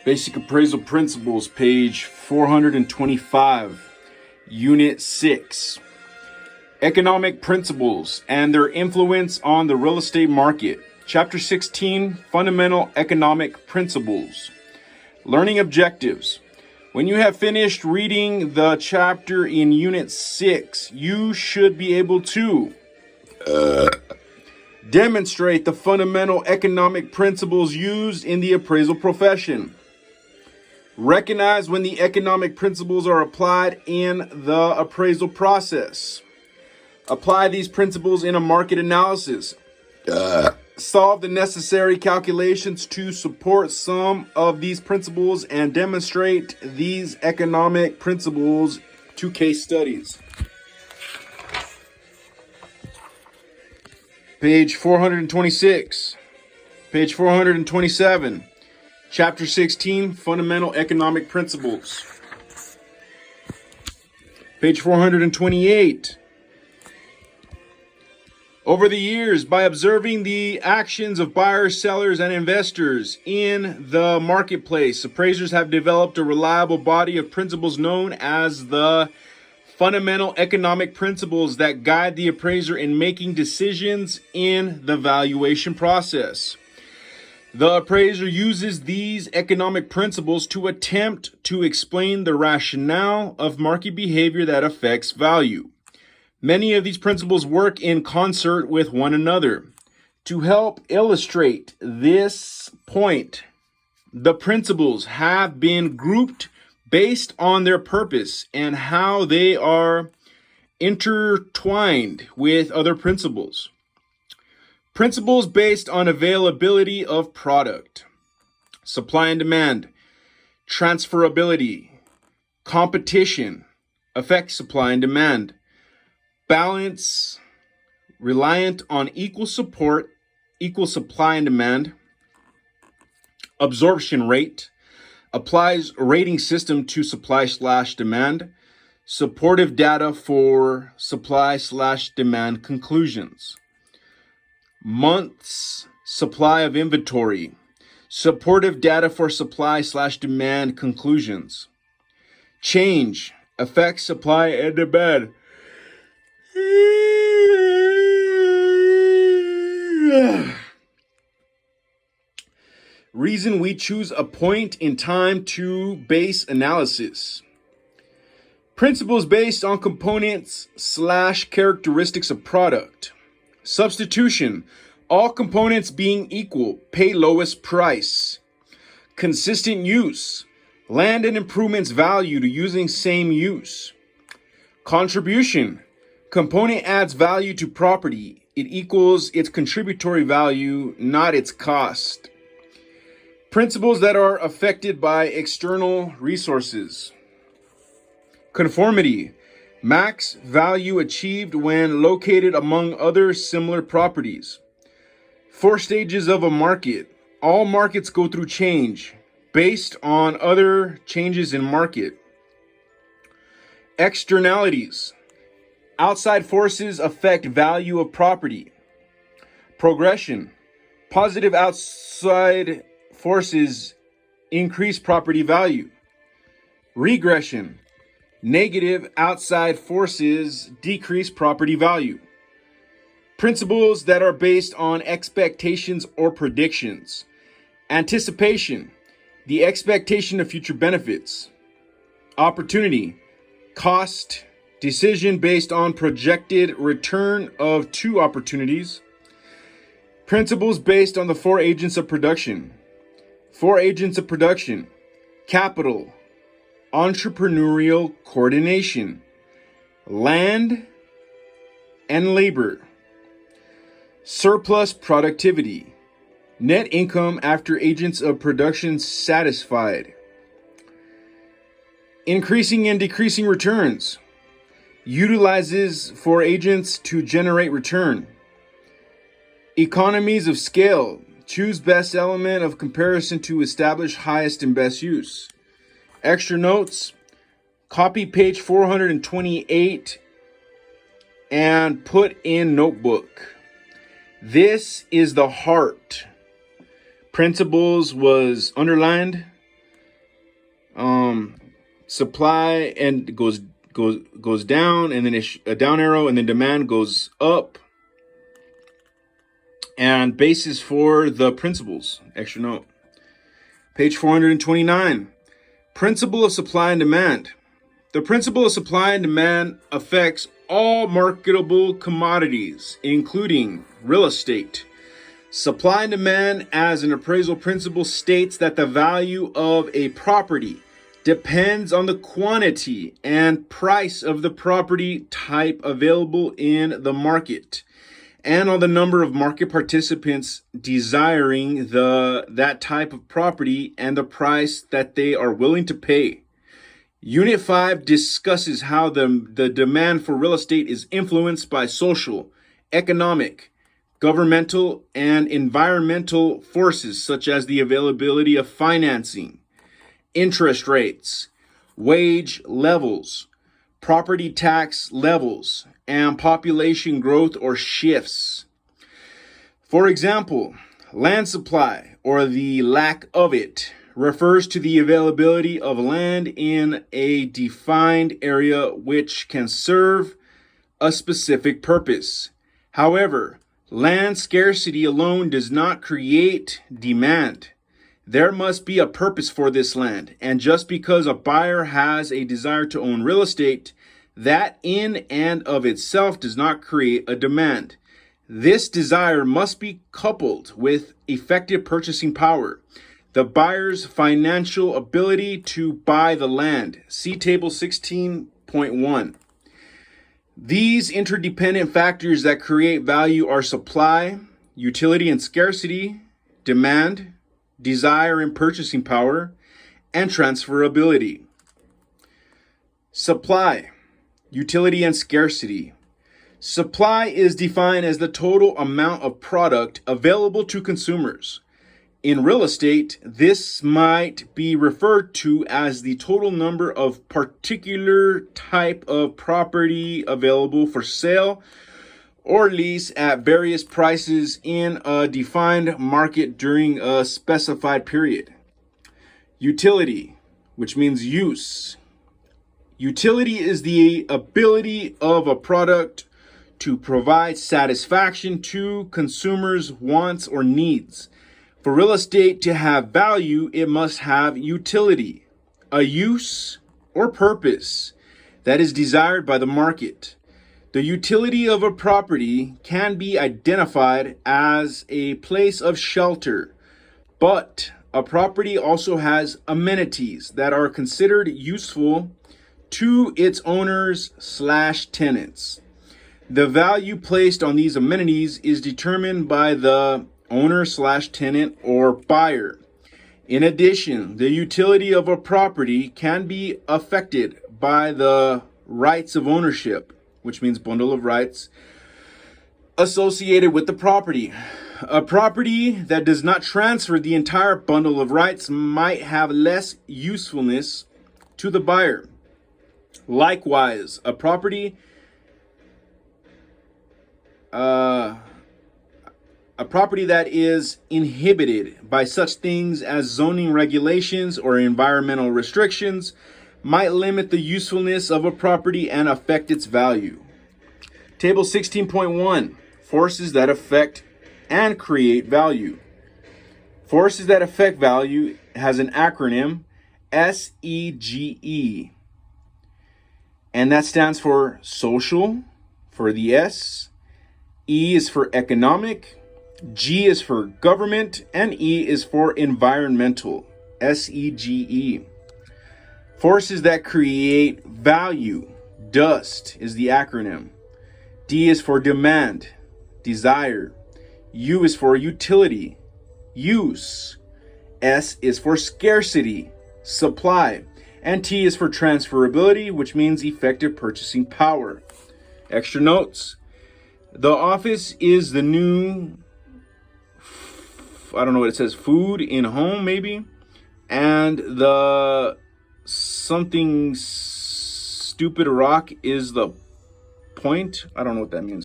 Basic Appraisal Principles, page 425, Unit 6. Economic Principles and their influence on the real estate market. Chapter 16, Fundamental Economic Principles. Learning Objectives. When you have finished reading the chapter in Unit 6, you should be able to demonstrate the fundamental economic principles used in the appraisal profession. Recognize when the economic principles are applied in the appraisal process. Apply these principles in a market analysis. Solve the necessary calculations to support some of these principles and demonstrate these economic principles to case studies. Page 426, page 427, Chapter 16, Fundamental Economic Principles. Page 428. Over the years, by observing the actions of buyers, sellers, and investors in the marketplace, appraisers have developed a reliable body of principles known as the fundamental economic principles that guide the appraiser in making decisions in the valuation process. The appraiser uses these economic principles to attempt to explain the rationale of market behavior that affects value. Many of these principles work in concert with one another. To help illustrate this point, the principles have been grouped based on their purpose and how they are intertwined with other principles. Principles based on availability of product, supply and demand, transferability, competition, affect supply and demand, balance, reliant on equal support, equal supply and demand, absorption rate, applies rating system to supply/demand, supportive data for supply/demand conclusions, months supply of inventory, supportive data for supply/demand conclusions, change, affects supply and demand. Reason we choose a point in time to base analysis. Principles based on components/characteristics of product. Substitution. All components being equal, pay lowest price. Consistent use. Land and improvements value to using same use. Contribution. Component adds value to property. It equals its contributory value, not its cost. Principles that are affected by external resources. Conformity. Max value achieved when located among other similar properties. 4 stages of a market. All markets go through change based on other changes in market. Externalities. Outside forces affect value of property. Progression. Positive outside forces increase property value. Regression. Negative outside forces decrease property value. Principles that are based on expectations or predictions. Anticipation. The expectation of future benefits. Opportunity. Cost. Decision based on projected return of 2 opportunities. Principles based on the 4 agents of production. 4 agents of production. Capital. Entrepreneurial coordination. Land and labor. Surplus productivity. Net income after agents of production satisfied. Increasing and decreasing returns. Utilizes for agents to generate return. Economies of scale. Choose best element of comparison to establish highest and best use. Extra notes. Copy page 428 and put in notebook. This is the heart. Principles was underlined. Supply and goes down, and then a down arrow, and then demand goes up. And basis for the principles. Extra note. Page 429. Principle of supply and demand. The principle of supply and demand affects all marketable commodities, including real estate. Supply and demand as an appraisal principle states that the value of a property depends on the quantity and price of the property type available in the market, and on the number of market participants desiring that type of property and the price that they are willing to pay. Unit 5 discusses how the demand for real estate is influenced by social, economic, governmental, and environmental forces such as the availability of financing, interest rates, wage levels, property tax levels, and population growth or shifts. For example, land supply, or the lack of it, refers to the availability of land in a defined area which can serve a specific purpose. However, land scarcity alone does not create demand. There must be a purpose for this land, and just because a buyer has a desire to own real estate, that in and of itself does not create a demand. This desire must be coupled with effective purchasing power, the buyer's financial ability to buy the land. See Table 16.1. These interdependent factors that create value are supply, utility and scarcity, demand, desire and purchasing power, and transferability. Supply, utility and scarcity. Supply is defined as the total amount of product available to consumers. In real estate, this might be referred to as the total number of particular type of property available for sale or lease at various prices in a defined market during a specified period. Utility, which means use. Utility is the ability of a product to provide satisfaction to consumers' wants or needs. For real estate to have value, it must have utility, a use or purpose that is desired by the market. The utility of a property can be identified as a place of shelter, but a property also has amenities that are considered useful to its owners/tenants. The value placed on these amenities is determined by the owner/tenant or buyer. In addition, the utility of a property can be affected by the rights of ownership, which means bundle of rights associated with the property. A property that does not transfer the entire bundle of rights might have less usefulness to the buyer. Likewise, a property that is inhibited by such things as zoning regulations or environmental restrictions might limit the usefulness of a property and affect its value. Table 16.1, forces that affect and create value. Forces that affect value has an acronym, SEGE. And that stands for social, for the S. E is for economic, G is for government, and E is for environmental, SEGE. Forces that create value, DUST is the acronym. D is for demand, desire. U is for utility, use. S is for scarcity, supply. And T is for transferability, which means effective purchasing power. Extra notes. The office is the new, I don't know what it says, food in home maybe. And the something stupid rock is the point. I don't know what that means.